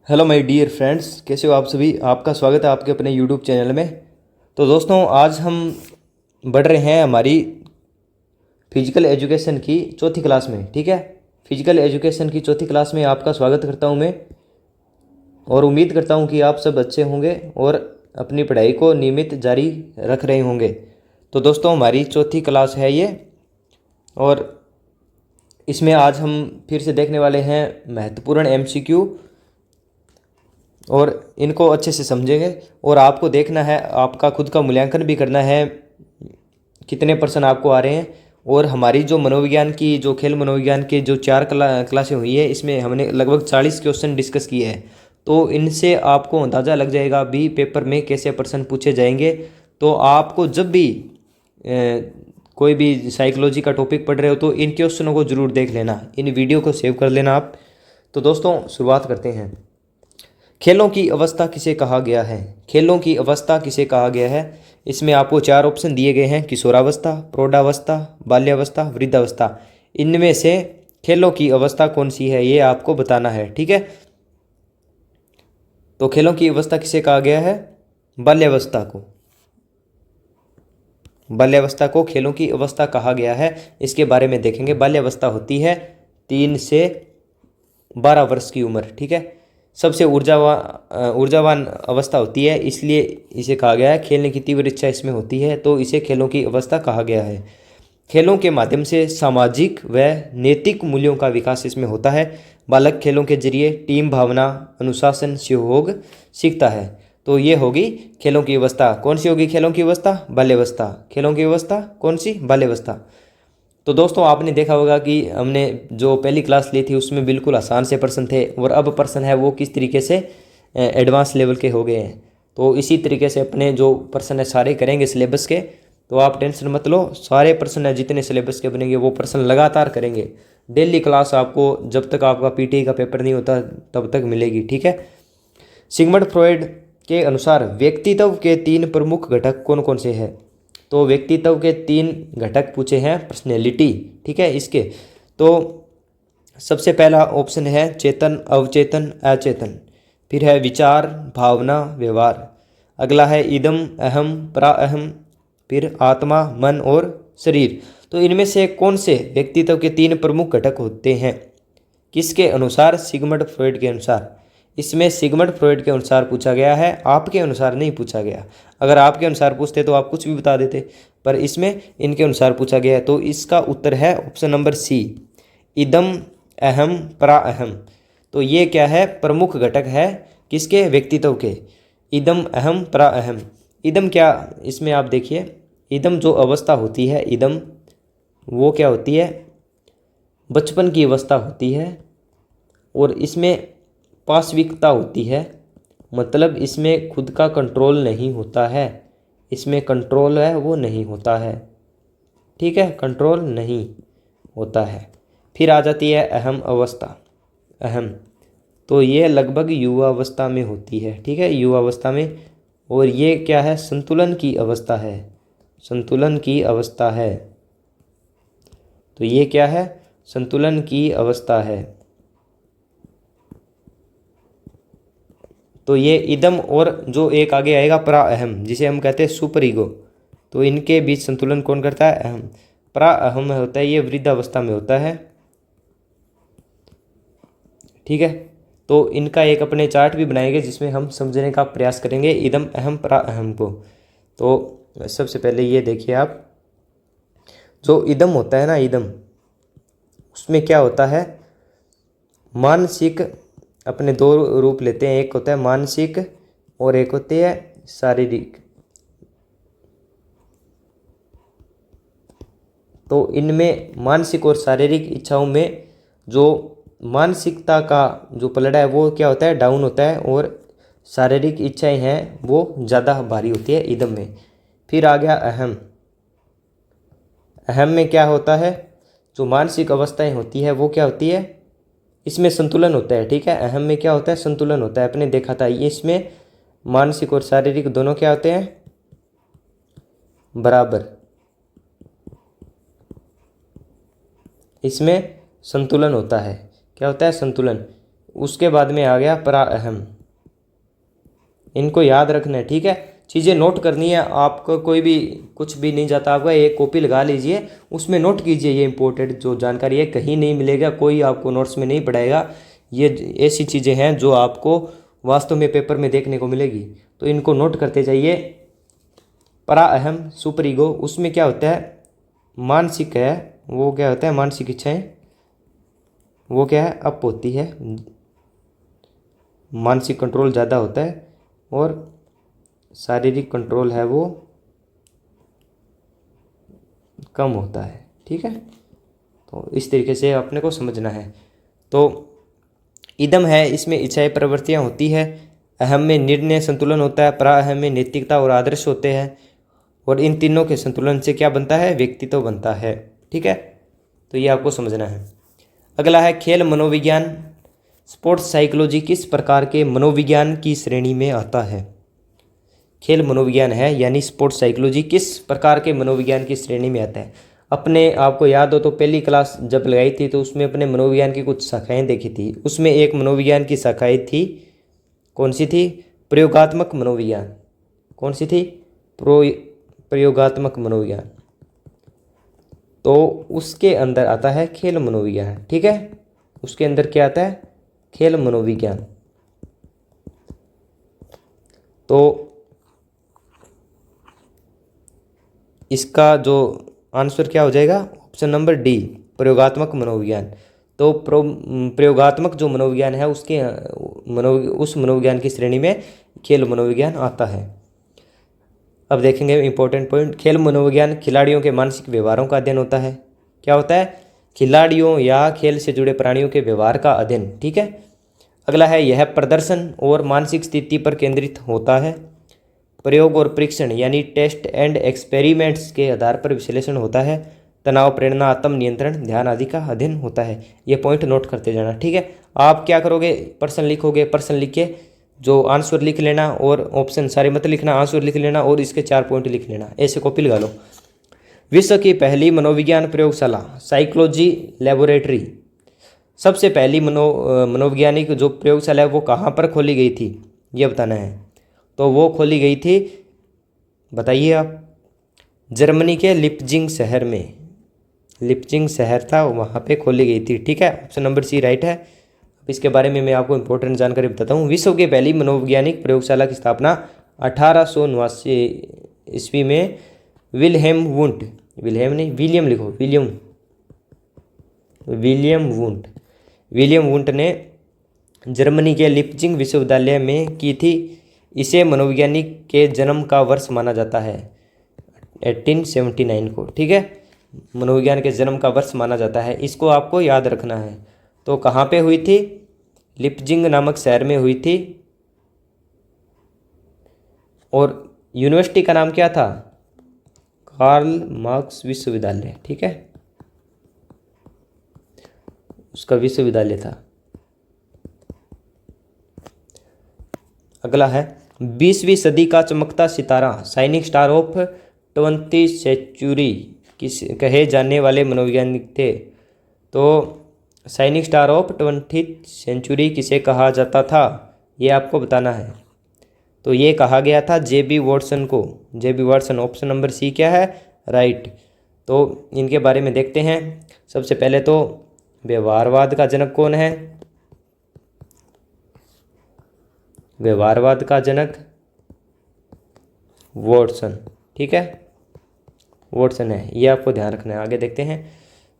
Hello my dear friends, कैसे हो आप सभी। आपका स्वागत है आपके अपने यूट्यूब चैनल में। तो दोस्तों, आज हम बढ़ रहे हैं हमारी फिजिकल एजुकेशन की चौथी क्लास में। ठीक है, फिजिकल एजुकेशन की चौथी क्लास में आपका स्वागत करता हूं मैं, और उम्मीद करता हूं कि आप सब अच्छे होंगे और अपनी पढ़ाई को नियमित जारी रख रहे होंगे। तो दोस्तों, हमारी चौथी क्लास है ये, और इसमें आज हम फिर से देखने वाले हैं महत्वपूर्ण एमसीक्यू, और इनको अच्छे से समझेंगे। और आपको देखना है, आपका खुद का मूल्यांकन भी करना है, कितने % आपको आ रहे हैं। और हमारी जो मनोविज्ञान की, जो खेल मनोविज्ञान के जो 4 क्लासें हुई है, इसमें हमने लगभग 40 क्वेश्चन डिस्कस किए हैं। तो इनसे आपको अंदाज़ा लग जाएगा भी पेपर में कैसे प्रश्न पूछे जाएंगे। तो आपको जब भी कोई भी साइकोलॉजी का टॉपिक पढ़ रहे हो तो इन क्वेश्चनों को ज़रूर देख लेना, इन वीडियो को सेव कर लेना आप। तो दोस्तों, शुरुआत करते हैं। खेलों की अवस्था किसे कहा गया है? खेलों की अवस्था किसे कहा गया है? इसमें आपको 4 ऑप्शन दिए गए हैं: किशोरावस्था, प्रौढ़ावस्था, बाल्यावस्था, वृद्धावस्था। इनमें से खेलों की अवस्था कौन सी है, ये आपको बताना है। ठीक है, तो खेलों की अवस्था किसे कहा गया है? बाल्यावस्था को। बाल्यावस्था को खेलों की अवस्था कहा गया है। इसके बारे में देखेंगे। बाल्यावस्था होती है 3 से 12 वर्ष की उम्र। ठीक है, सबसे ऊर्जावान अवस्था होती है, इसलिए इसे कहा गया है। खेलने की तीव्र इच्छा इसमें होती है, तो इसे खेलों की अवस्था कहा गया है। खेलों के माध्यम से सामाजिक व नैतिक मूल्यों का विकास इसमें होता है। बालक खेलों के जरिए टीम भावना, अनुशासन, सहयोग सीखता है। तो ये होगी खेलों की अवस्था। कौन सी होगी खेलों की अवस्था? बाल्यावस्था। खेलों की अवस्था कौन सी? बाल्यावस्था। तो दोस्तों, आपने देखा होगा कि हमने जो पहली क्लास ली थी उसमें बिल्कुल आसान से प्रश्न थे, और अब प्रश्न है वो किस तरीके से एडवांस लेवल के हो गए हैं। तो इसी तरीके से अपने जो प्रश्न है सारे करेंगे सिलेबस के। तो आप टेंशन मत लो, सारे प्रश्न है जितने सिलेबस के बनेंगे वो प्रश्न लगातार करेंगे। डेली क्लास आपको जब तक आपका पीटी का पेपर नहीं होता तब तक मिलेगी। ठीक है, सिगमंड फ्रॉइड के अनुसार व्यक्तित्व के 3 प्रमुख घटक कौन कौन से हैं? तो व्यक्तित्व के 3 घटक पूछे हैं, पर्सनैलिटी। ठीक है, इसके तो सबसे पहला ऑप्शन है चेतन, अवचेतन, अचेतन। फिर है विचार, भावना, व्यवहार। अगला है इदम, अहम, प्राअहम। फिर आत्मा, मन और शरीर। तो इनमें से कौन से व्यक्तित्व के 3 प्रमुख घटक होते हैं? किसके अनुसार? सिगमंड फ्रॉइड के अनुसार। इसमें सिगमंड फ्रॉइड के अनुसार पूछा गया है, आपके अनुसार नहीं पूछा गया। अगर आपके अनुसार पूछते तो आप कुछ भी बता देते, पर इसमें इनके अनुसार पूछा गया है। तो इसका उत्तर है ऑप्शन नंबर सी, इदम, अहम, प्राअहम। तो ये क्या है? प्रमुख घटक है किसके? व्यक्तित्व के। इदम, अहम, प्राअहम। इदम क्या, इसमें आप देखिए, इदम जो अवस्था होती है, इदम वो क्या होती है? बचपन की अवस्था होती है, और इसमें पाशविकता होती है, मतलब इसमें खुद का कंट्रोल नहीं होता है। इसमें कंट्रोल है वो नहीं होता है। ठीक है, कंट्रोल नहीं होता है। फिर आ जाती है अहम अवस्था। अहम, तो ये लगभग युवा अवस्था में होती है। ठीक है, युवा अवस्था में। और ये क्या है? संतुलन की अवस्था है। संतुलन की अवस्था है। तो ये क्या है? संतुलन की अवस्था है। तो ये इदम, और जो एक आगे आएगा प्राअहम, जिसे हम कहते हैं सुपर ईगो। तो इनके बीच संतुलन कौन करता है? अहम। प्राअहम होता है, ये वृद्धावस्था में होता है। ठीक है, तो इनका एक अपने चार्ट भी बनाएंगे जिसमें हम समझने का प्रयास करेंगे इदम, अहम, प्राअहम को। तो सबसे पहले ये देखिए आप, जो इदम होता है ना, इदम, उसमें क्या होता है? मानसिक, अपने 2 रूप लेते हैं, एक होता है मानसिक और एक होते हैं शारीरिक। तो इनमें मानसिक और शारीरिक इच्छाओं में जो मानसिकता का जो पलड़ा है वो क्या होता है? डाउन होता है, और शारीरिक इच्छाएं हैं वो ज़्यादा भारी होती है इदम में। फिर आ गया अहम। अहम में क्या होता है? जो मानसिक अवस्थाएं होती है वो क्या होती है? इसमें संतुलन होता है। ठीक है, अहम में क्या होता है? संतुलन होता है। अपने देखा था ये, इसमें मानसिक और शारीरिक दोनों क्या होते हैं? बराबर। इसमें संतुलन होता है। क्या होता है? संतुलन। उसके बाद में आ गया पराअहम। इनको याद रखना है, ठीक है। चीज़ें नोट करनी है आपको, कोई भी कुछ भी नहीं जाता आपका, एक कॉपी लगा लीजिए, उसमें नोट कीजिए। ये इंपॉर्टेंट जो जानकारी है कहीं नहीं मिलेगा, कोई आपको नोट्स में नहीं पढ़ाएगा। ये ऐसी चीज़ें हैं जो आपको वास्तव में पेपर में देखने को मिलेगी, तो इनको नोट करते जाइए। पराअहम सुपर ईगो, उसमें क्या होता है, मानसिक है, वो क्या होता है, मानसिक इच्छाएं, वो क्या है, अप होती है, मानसिक कंट्रोल ज़्यादा होता है, और शारीरिक कंट्रोल है वो कम होता है, ठीक है। तो इस तरीके से अपने को समझना है। तो इदम है, इसमें इच्छाएं प्रवृत्तियाँ होती है। अहम में निर्णय संतुलन होता है, पराअहम में नैतिकता और आदर्श होते हैं, और इन तीनों के संतुलन से क्या बनता है, व्यक्तित्व बनता है, ठीक है। तो ये आपको समझना है। अगला है खेल मनोविज्ञान। स्पोर्ट्स साइकोलॉजी किस प्रकार के मनोविज्ञान की श्रेणी में आता है। खेल मनोविज्ञान है यानी स्पोर्ट्स साइकोलॉजी किस प्रकार के मनोविज्ञान की श्रेणी में आता है। अपने आपको याद हो तो पहली क्लास जब लगाई थी तो उसमें अपने मनोविज्ञान की कुछ शाखाएं देखी थी। उसमें एक मनोविज्ञान की शाखाएं थी, कौन सी थी, प्रयोगात्मक मनोविज्ञान। कौन सी थी, प्रयोगात्मक मनोविज्ञान। तो उसके अंदर आता है खेल मनोविज्ञान, ठीक है। उसके अंदर क्या आता है, खेल मनोविज्ञान। तो इसका जो आंसर क्या हो जाएगा, ऑप्शन नंबर डी, प्रयोगात्मक मनोविज्ञान। तो प्रयोगात्मक जो मनोविज्ञान है उसके उस मनोविज्ञान की श्रेणी में खेल मनोविज्ञान आता है। अब देखेंगे इंपॉर्टेंट पॉइंट। खेल मनोविज्ञान खिलाड़ियों के मानसिक व्यवहारों का अध्ययन होता है। क्या होता है, खिलाड़ियों या खेल से जुड़े प्राणियों के व्यवहार का अध्ययन, ठीक है। अगला है यह प्रदर्शन और मानसिक स्थिति पर केंद्रित होता है। प्रयोग और परीक्षण यानी टेस्ट एंड एक्सपेरिमेंट्स के आधार पर विश्लेषण होता है। तनाव, प्रेरणा, आत्म नियंत्रण, ध्यान आदि का अध्ययन होता है। ये पॉइंट नोट करते जाना, ठीक है। आप क्या करोगे, प्रश्न लिखोगे, प्रश्न लिख के जो आंसर लिख लेना, और ऑप्शन सारे मत लिखना, आंसर लिख लेना और इसके 4 पॉइंट लिख लेना, ऐसे कॉपी लगा लो। विश्व की पहली मनोविज्ञान प्रयोगशाला साइकोलॉजी लेबोरेटरी। सबसे पहली मनोवैज्ञानिक जो प्रयोगशाला है वो कहाँ पर खोली गई थी, ये बताना है। तो वो खोली गई थी, बताइए आप, जर्मनी के लिप्जिंग शहर में। लिप्जिंग शहर था, वहाँ पे खोली गई थी, ठीक है। ऑप्शन नंबर सी राइट है। अब इसके बारे में मैं आपको इंपॉर्टेंट जानकारी बताता हूँ। विश्व की पहली मनोवैज्ञानिक प्रयोगशाला की स्थापना 1889 ईस्वी में विल्हेम वुंट, विल्हेम नहीं, विलियम लिखो, विलियम वुंट ने जर्मनी के लिप्जिंग विश्वविद्यालय में की थी। इसे मनोवैज्ञानिक के जन्म का वर्ष माना जाता है 1879 को, ठीक है। मनोविज्ञान के जन्म का वर्ष माना जाता है, इसको आपको याद रखना है। तो कहाँ पे हुई थी, लिप्जिंग नामक शहर में हुई थी। और यूनिवर्सिटी का नाम क्या था, कार्ल मार्क्स विश्वविद्यालय, ठीक है, उसका विश्वविद्यालय था। अगला है 20वीं सदी का चमकता सितारा, shining star of 20th century किस कहे जाने वाले मनोवैज्ञानिक थे। तो shining star of 20th century किसे कहा जाता था, ये आपको बताना है। तो ये कहा गया था जेबी वॉटसन को, जेबी वॉटसन। ऑप्शन नंबर सी क्या है, राइट। तो इनके बारे में देखते हैं। सबसे पहले तो व्यवहारवाद का जनक कौन है, व्यवहारवाद का जनक वॉटसन, ठीक है, वॉटसन है, ये आपको ध्यान रखना है। आगे देखते हैं।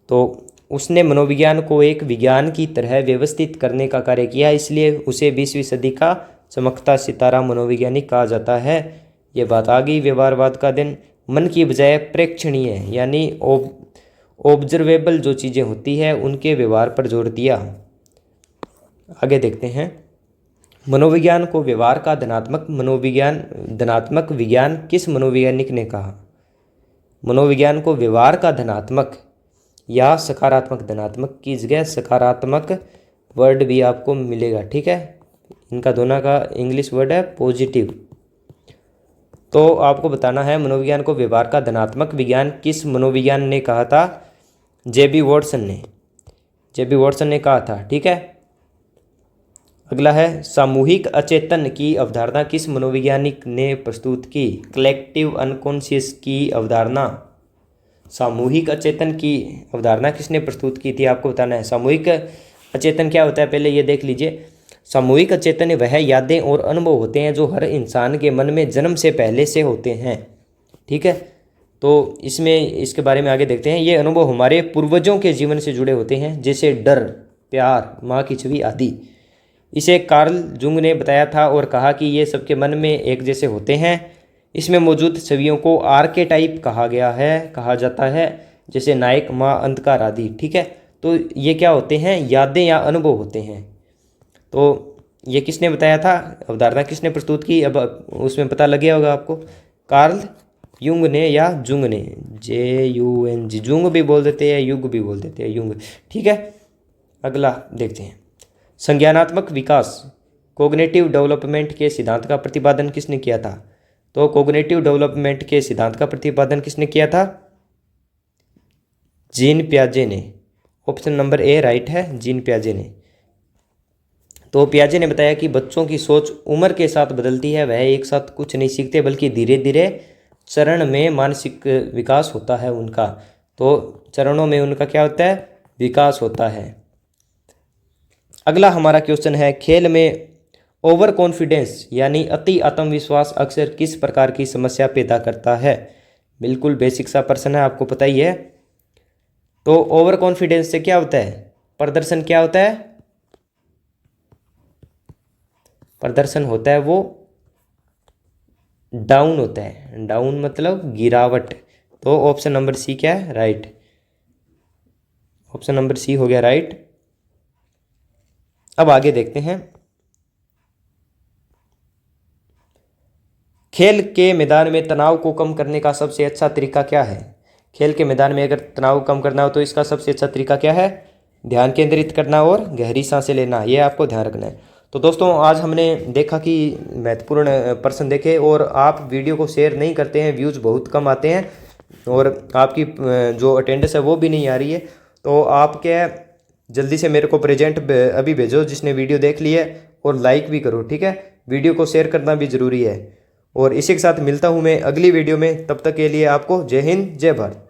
तो उसने मनोविज्ञान को एक विज्ञान की तरह व्यवस्थित करने का कार्य किया, इसलिए उसे 20वीं सदी का चमकता सितारा मनोवैज्ञानिक कहा जाता है। ये बात आ गई। व्यवहारवाद का दिन मन की बजाय प्रेक्षणीय यानी ऑब्जर्वेबल जो चीज़ें होती है उनके व्यवहार पर जोर दिया। आगे देखते हैं। मनोविज्ञान को व्यवहार का धनात्मक विज्ञान किस मनोवैज्ञानिक ने कहा। मनोविज्ञान को व्यवहार का धनात्मक या सकारात्मक, धनात्मक की जगह सकारात्मक वर्ड भी आपको मिलेगा, ठीक है। इनका दोनों का इंग्लिश वर्ड है पॉजिटिव। तो आपको बताना है मनोविज्ञान को व्यवहार का धनात्मक विज्ञान किस मनोविज्ञान ने कहा था, जेबी वॉटसन ने, जेबी वॉटसन ने कहा था, ठीक है। अगला है सामूहिक अचेतन की अवधारणा किस मनोवैज्ञानिक ने प्रस्तुत की? कलेक्टिव अनकॉन्शियस की अवधारणा, सामूहिक अचेतन की अवधारणा किसने प्रस्तुत की थी? आपको बताना है। सामूहिक अचेतन क्या होता है पहले ये देख लीजिए। सामूहिक अचेतन वह यादें और अनुभव होते हैं जो हर इंसान के मन में जन्म से पहले से होते हैं। ठीक है, तो इसमें इसके बारे में आगे देखते हैं। ये अनुभव हमारे पूर्वजों के जीवन से जुड़े होते हैं, जैसे डर, प्यार, माँ की छवि आदि। इसे कार्ल जुंग ने बताया था और कहा कि ये सबके मन में एक जैसे होते हैं। इसमें मौजूद छवियों को आर्केटाइप कहा जाता है, जैसे नायक, माँ, अंधकार आदि। ठीक है, तो ये क्या होते हैं? यादें या अनुभव होते हैं। तो ये किसने बताया था? अवधारणा किसने प्रस्तुत की? अब उसमें पता लग गया होगा आपको। कार्ल युंग ने या जुंग ने, JUNG, जुंग भी बोल देते हैं, युग भी बोल देते हैं, युंग। ठीक है, अगला देखते हैं। संज्ञानात्मक विकास, कोग्निटिव डेवलपमेंट के सिद्धांत का प्रतिपादन किसने किया था? तो कोग्निटिव डेवलपमेंट के सिद्धांत का प्रतिपादन किसने किया था? जीन पियाजे ने। ऑप्शन नंबर ए राइट है, जीन पियाजे ने। तो पियाजे ने बताया कि बच्चों की सोच उम्र के साथ बदलती है। वह एक साथ कुछ नहीं सीखते, बल्कि धीरे धीरे चरण में मानसिक विकास होता है उनका। तो चरणों में उनका क्या होता है? विकास होता है। अगला हमारा क्वेश्चन है, खेल में ओवर कॉन्फिडेंस यानी अति आत्मविश्वास अक्सर किस प्रकार की समस्या पैदा करता है? बिल्कुल बेसिक सा प्रश्न है, आपको पता ही है। तो ओवर कॉन्फिडेंस से क्या होता है? प्रदर्शन क्या होता है? प्रदर्शन होता है वो डाउन होता है। डाउन मतलब गिरावट। तो ऑप्शन नंबर सी क्या है? राइट। ऑप्शन नंबर सी हो गया राइट। अब आगे देखते हैं। खेल के मैदान में तनाव को कम करने का सबसे अच्छा तरीका क्या है? खेल के मैदान में अगर तनाव कम करना हो तो इसका सबसे अच्छा तरीका क्या है? ध्यान केंद्रित करना और गहरी सांसें लेना। ये आपको ध्यान रखना है। तो दोस्तों आज हमने देखा कि महत्वपूर्ण प्रश्न देखे, और आप वीडियो को शेयर नहीं करते हैं, व्यूज़ बहुत कम आते हैं और आपकी जो अटेंडेंस है वो भी नहीं आ रही है। तो आप क्या जल्दी से मेरे को प्रेजेंट अभी भेजो जिसने वीडियो देख ली है, और लाइक भी करो। ठीक है, वीडियो को शेयर करना भी ज़रूरी है। और इसी के साथ मिलता हूँ मैं अगली वीडियो में। तब तक के लिए आपको जय हिंद, जय भारत।